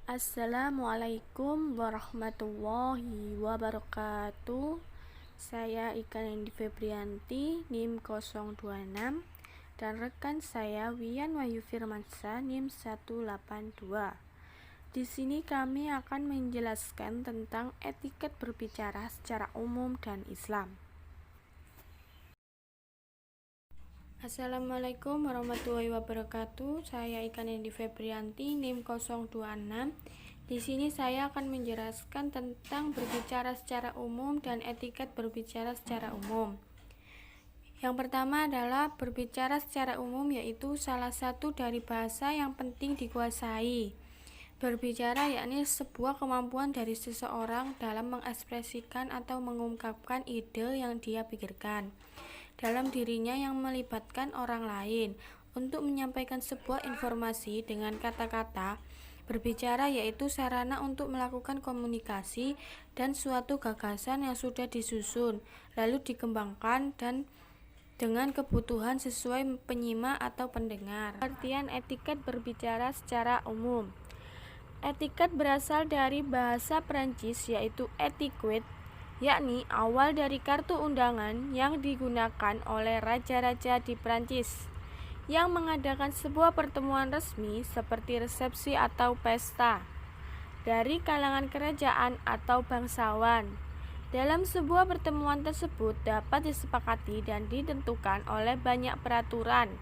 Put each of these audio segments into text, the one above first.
Assalamualaikum warahmatullahi wabarakatuh. Saya Ika Nendi Febrianti, NIM 026, dan rekan saya Wian Wahyu Firmansyah, NIM 182. Di sini kami akan menjelaskan tentang etiket berbicara secara umum dan Islam. Assalamualaikum warahmatullahi wabarakatuh. Saya Ika Nendi Febrianti, NIM 026. Di sini saya akan menjelaskan tentang berbicara secara umum dan etiket berbicara secara umum. Yang pertama adalah berbicara secara umum, yaitu salah satu dari bahasa yang penting dikuasai. Berbicara yakni sebuah kemampuan dari seseorang dalam mengekspresikan atau mengungkapkan ide yang dia pikirkan dalam dirinya yang melibatkan orang lain untuk menyampaikan sebuah informasi dengan kata-kata. Berbicara yaitu sarana untuk melakukan komunikasi dan suatu gagasan yang sudah disusun lalu dikembangkan dan dengan kebutuhan sesuai penyimak atau pendengar. Artian etiket berbicara secara umum. Etiket berasal dari bahasa Prancis yaitu etiquette, yakni awal dari kartu undangan yang digunakan oleh raja-raja di Prancis yang mengadakan sebuah pertemuan resmi seperti resepsi atau pesta dari kalangan kerajaan atau bangsawan. Dalam sebuah pertemuan tersebut dapat disepakati dan ditentukan oleh banyak peraturan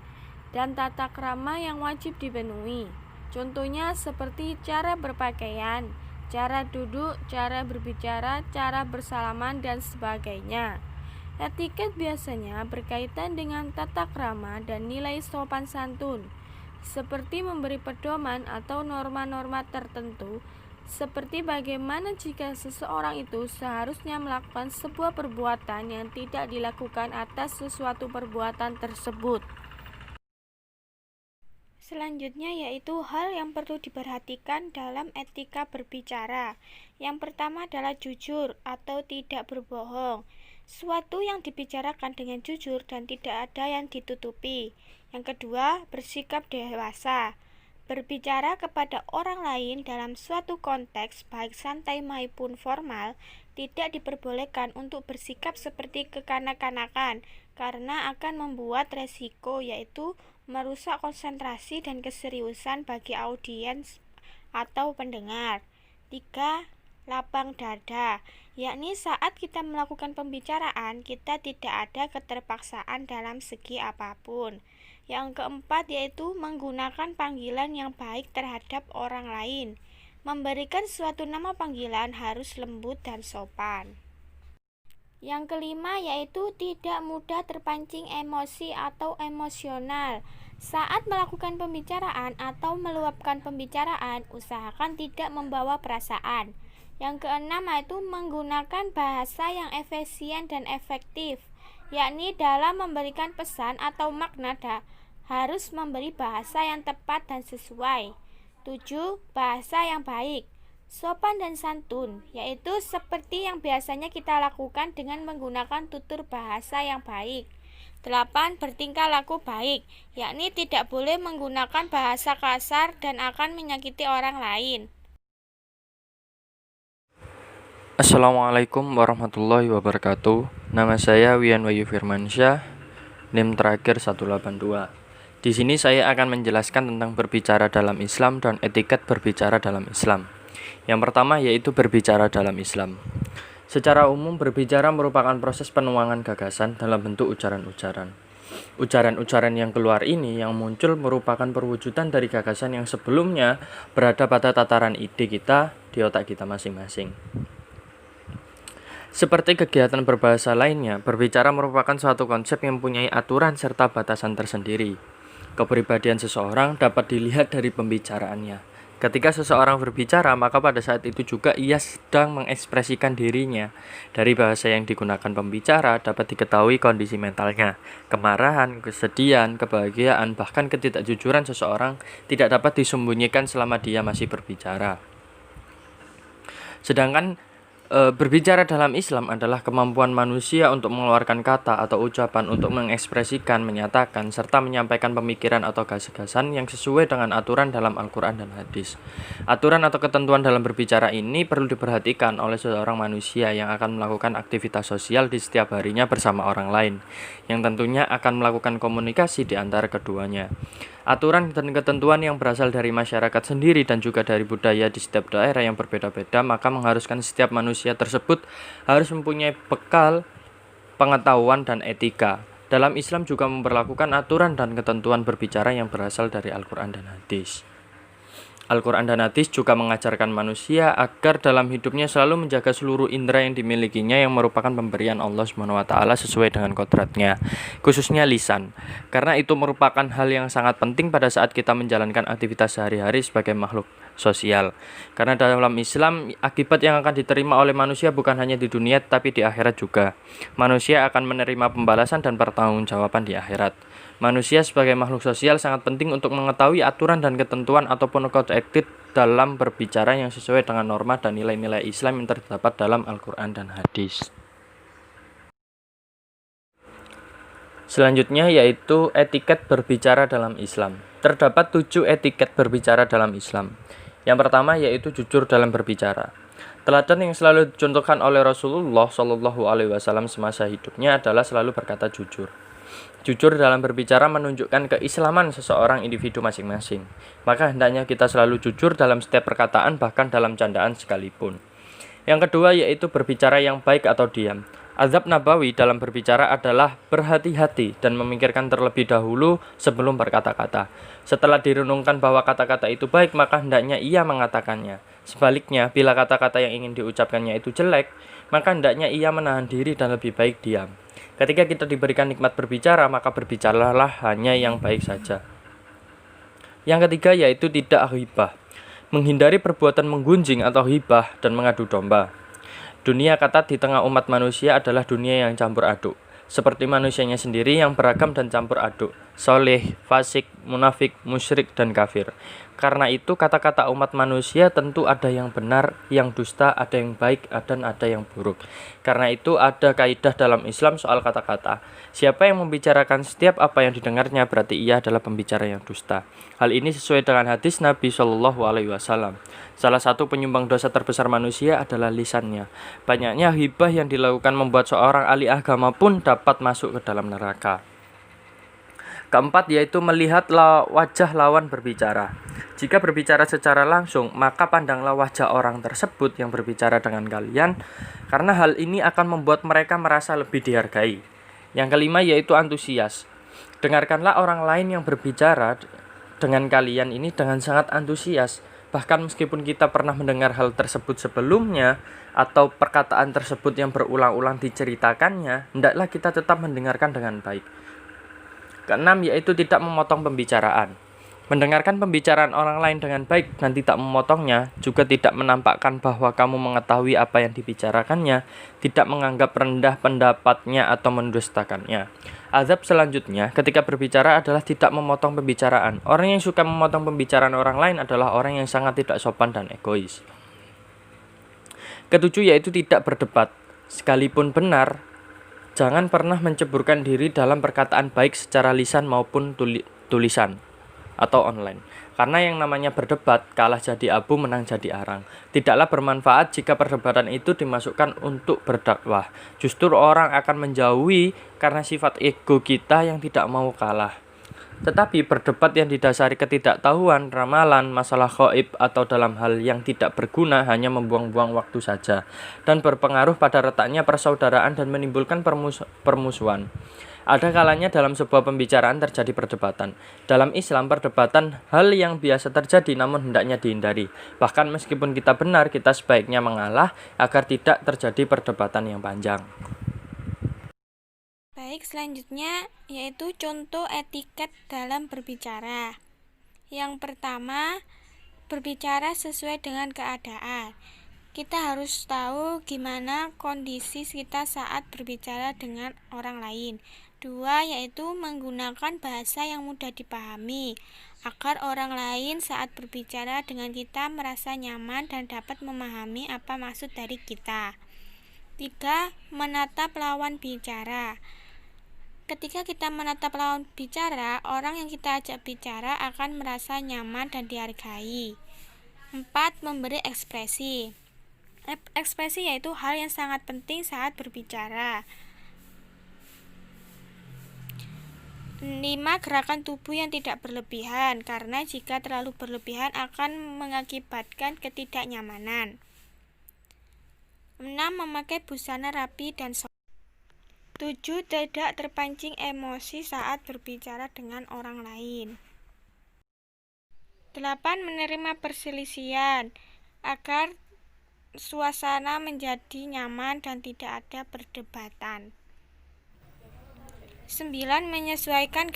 dan tata krama yang wajib dipenuhi. Contohnya seperti cara berpakaian, cara duduk, cara berbicara, cara bersalaman, dan sebagainya. Etiket biasanya berkaitan dengan tata krama dan nilai sopan santun, seperti memberi pedoman atau norma-norma tertentu, seperti bagaimana jika seseorang itu seharusnya melakukan sebuah perbuatan yang tidak dilakukan atas sesuatu perbuatan tersebut. Selanjutnya yaitu hal yang perlu diperhatikan dalam etika berbicara. Yang pertama adalah jujur atau tidak berbohong. Suatu yang dibicarakan dengan jujur dan tidak ada yang ditutupi. Yang kedua, bersikap dewasa. Berbicara kepada orang lain dalam suatu konteks baik santai maupun formal tidak diperbolehkan untuk bersikap seperti kekanak-kanakan karena akan membuat resiko yaitu merusak konsentrasi dan keseriusan bagi audiens atau pendengar. 3. Lapang dada, yakni saat kita melakukan pembicaraan kita tidak ada keterpaksaan dalam segi apapun. Yang keempat yaitu menggunakan panggilan yang baik terhadap orang lain. Memberikan suatu nama panggilan harus lembut dan sopan. Yang kelima yaitu tidak mudah terpancing emosi atau emosional. Saat melakukan pembicaraan atau meluapkan pembicaraan, usahakan tidak membawa perasaan. Yang keenam yaitu menggunakan bahasa yang efisien dan efektif, yakni dalam memberikan pesan atau makna harus memberi bahasa yang tepat dan sesuai. 7. Bahasa yang baik, sopan dan santun, yaitu seperti yang biasanya kita lakukan dengan menggunakan tutur bahasa yang baik. 8. Bertingkah laku baik, yakni tidak boleh menggunakan bahasa kasar dan akan menyakiti orang lain. Assalamualaikum warahmatullahi wabarakatuh. Nama saya Wian Wahyu Firmansyah, NIM terakhir 182. Di sini saya akan menjelaskan tentang berbicara dalam Islam dan etiket berbicara dalam Islam. Yang pertama yaitu berbicara dalam Islam. Secara umum, berbicara merupakan proses penuangan gagasan dalam bentuk ujaran-ujaran. Ujaran-ujaran yang keluar ini yang muncul merupakan perwujudan dari gagasan yang sebelumnya berada pada tataran ide kita di otak kita masing-masing. Seperti kegiatan berbahasa lainnya, berbicara merupakan suatu konsep yang mempunyai aturan serta batasan tersendiri. Kepribadian seseorang dapat dilihat dari pembicaraannya. Ketika seseorang berbicara, maka pada saat itu juga ia sedang mengekspresikan dirinya. Dari bahasa yang digunakan pembicara dapat diketahui kondisi mentalnya. Kemarahan, kesedihan, kebahagiaan, bahkan ketidakjujuran seseorang tidak dapat disembunyikan selama dia masih berbicara. Sedangkan Berbicara dalam Islam adalah kemampuan manusia untuk mengeluarkan kata atau ucapan untuk mengekspresikan, menyatakan, serta menyampaikan pemikiran atau gagasan yang sesuai dengan aturan dalam Al-Quran dan hadis. Aturan atau ketentuan dalam berbicara ini perlu diperhatikan oleh seorang manusia yang akan melakukan aktivitas sosial di setiap harinya bersama orang lain, yang tentunya akan melakukan komunikasi di antara keduanya. Aturan dan ketentuan yang berasal dari masyarakat sendiri dan juga dari budaya di setiap daerah yang berbeda-beda, maka mengharuskan setiap manusia tersebut harus mempunyai bekal pengetahuan dan etika. Dalam Islam juga memperlakukan aturan dan ketentuan berbicara yang berasal dari Al-Quran dan hadis. Al-Quran dan hadis juga mengajarkan manusia agar dalam hidupnya selalu menjaga seluruh indera yang dimilikinya yang merupakan pemberian Allah SWT sesuai dengan kodratnya, khususnya lisan, karena itu merupakan hal yang sangat penting pada saat kita menjalankan aktivitas sehari-hari sebagai makhluk sosial. Karena dalam Islam, akibat yang akan diterima oleh manusia bukan hanya di dunia tapi di akhirat juga. Manusia akan menerima pembalasan dan pertanggungjawaban di akhirat. Manusia sebagai makhluk sosial sangat penting untuk mengetahui aturan dan ketentuan ataupun code etik dalam berbicara yang sesuai dengan norma dan nilai-nilai Islam yang terdapat dalam Al-Quran dan hadis. Selanjutnya yaitu etiket berbicara dalam Islam. Terdapat 7 etiket berbicara dalam Islam. Yang pertama yaitu jujur dalam berbicara. Teladan yang selalu dicontohkan oleh Rasulullah SAW semasa hidupnya adalah selalu berkata jujur. Jujur dalam berbicara menunjukkan keislaman seseorang individu masing-masing. Maka hendaknya kita selalu jujur dalam setiap perkataan, bahkan dalam candaan sekalipun. Yang kedua yaitu berbicara yang baik atau diam. Azab Nabawi dalam berbicara adalah berhati-hati dan memikirkan terlebih dahulu sebelum berkata-kata. Setelah direnungkan bahwa kata-kata itu baik, maka hendaknya ia mengatakannya. Sebaliknya, bila kata-kata yang ingin diucapkannya itu jelek, maka hendaknya ia menahan diri dan lebih baik diam. Ketika kita diberikan nikmat berbicara, maka berbicaralah hanya yang baik saja. Yang ketiga yaitu tidak ghibah. Menghindari perbuatan menggunjing atau ghibah dan mengadu domba. Dunia kata di tengah umat manusia adalah dunia yang campur aduk. Seperti manusianya sendiri yang beragam dan campur aduk. Soleh, fasik, munafik, musyrik, dan kafir. Karena itu kata-kata umat manusia tentu ada yang benar, yang dusta, ada yang baik, dan ada yang buruk. Karena itu ada kaidah dalam Islam soal kata-kata. Siapa yang membicarakan setiap apa yang didengarnya berarti ia adalah pembicara yang dusta. Hal ini sesuai dengan hadis Nabi SAW. Salah satu penyumbang dosa terbesar manusia adalah lisannya. Banyaknya hibah yang dilakukan membuat seorang ahli agama pun dapat masuk ke dalam neraka. Keempat yaitu melihat wajah lawan berbicara. Jika berbicara secara langsung, maka pandanglah wajah orang tersebut yang berbicara dengan kalian, karena hal ini akan membuat mereka merasa lebih dihargai. Yang kelima yaitu antusias. Dengarkanlah orang lain yang berbicara dengan kalian ini dengan sangat antusias. Bahkan meskipun kita pernah mendengar hal tersebut sebelumnya, atau perkataan tersebut yang berulang-ulang diceritakannya, hendaklah kita tetap mendengarkan dengan baik. Keenam yaitu tidak memotong pembicaraan. Mendengarkan pembicaraan orang lain dengan baik dan tidak memotongnya, juga tidak menampakkan bahwa kamu mengetahui apa yang dibicarakannya, tidak menganggap rendah pendapatnya atau mendustakannya. Azab selanjutnya ketika berbicara adalah tidak memotong pembicaraan. Orang yang suka memotong pembicaraan orang lain adalah orang yang sangat tidak sopan dan egois. Ketujuh yaitu tidak berdebat. Sekalipun benar, jangan pernah menceburkan diri dalam perkataan baik secara lisan maupun tulisan atau online. Karena yang namanya berdebat, kalah jadi abu, menang jadi arang. Tidaklah bermanfaat jika perdebatan itu dimasukkan untuk berdakwah. Justru orang akan menjauhi karena sifat ego kita yang tidak mau kalah. Tetapi berdebat yang didasari ketidaktahuan, ramalan, masalah gaib, atau dalam hal yang tidak berguna hanya membuang-buang waktu saja dan berpengaruh pada retaknya persaudaraan dan menimbulkan permusuhan. Ada kalanya dalam sebuah pembicaraan terjadi perdebatan. Dalam Islam, perdebatan hal yang biasa terjadi namun hendaknya dihindari. Bahkan meskipun kita benar, kita sebaiknya mengalah agar tidak terjadi perdebatan yang panjang. Baik, selanjutnya yaitu contoh etiket dalam berbicara. Yang pertama, berbicara sesuai dengan keadaan. Kita harus tahu gimana kondisi kita saat berbicara dengan orang lain. kedua yaitu menggunakan bahasa yang mudah dipahami agar orang lain saat berbicara dengan kita merasa nyaman dan dapat memahami apa maksud dari kita. 3. Menatap lawan bicara. Ketika kita menatap lawan bicara, orang yang kita ajak bicara akan merasa nyaman dan dihargai. 4. Memberi ekspresi. Ekspresi yaitu hal yang sangat penting saat berbicara. 5. Gerakan tubuh yang tidak berlebihan, karena jika terlalu berlebihan akan mengakibatkan ketidaknyamanan. 6. Memakai busana rapi dan sopan. 7. Tidak terpancing emosi saat berbicara dengan orang lain. 8. Menerima perselisihan agar suasana menjadi nyaman dan tidak ada perdebatan. 9. Menyesuaikan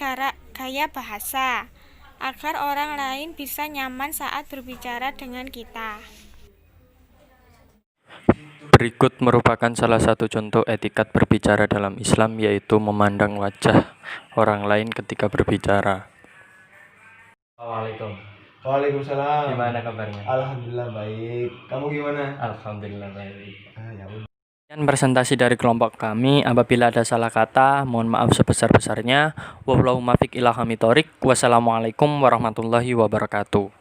gaya bahasa agar orang lain bisa nyaman saat berbicara dengan kita. Berikut merupakan salah satu contoh etikat berbicara dalam Islam, yaitu memandang wajah orang lain ketika berbicara. Assalamualaikum. Waalaikumsalam. Gimana kabarnya? Alhamdulillah baik. Kamu gimana? Alhamdulillah baik. Ya udah. Sekian presentasi dari kelompok kami. Apabila ada salah kata, mohon maaf sebesar-besarnya. Wallahu muwaffiq ila aqwamit thoriq. Wassalamualaikum warahmatullahi wabarakatuh.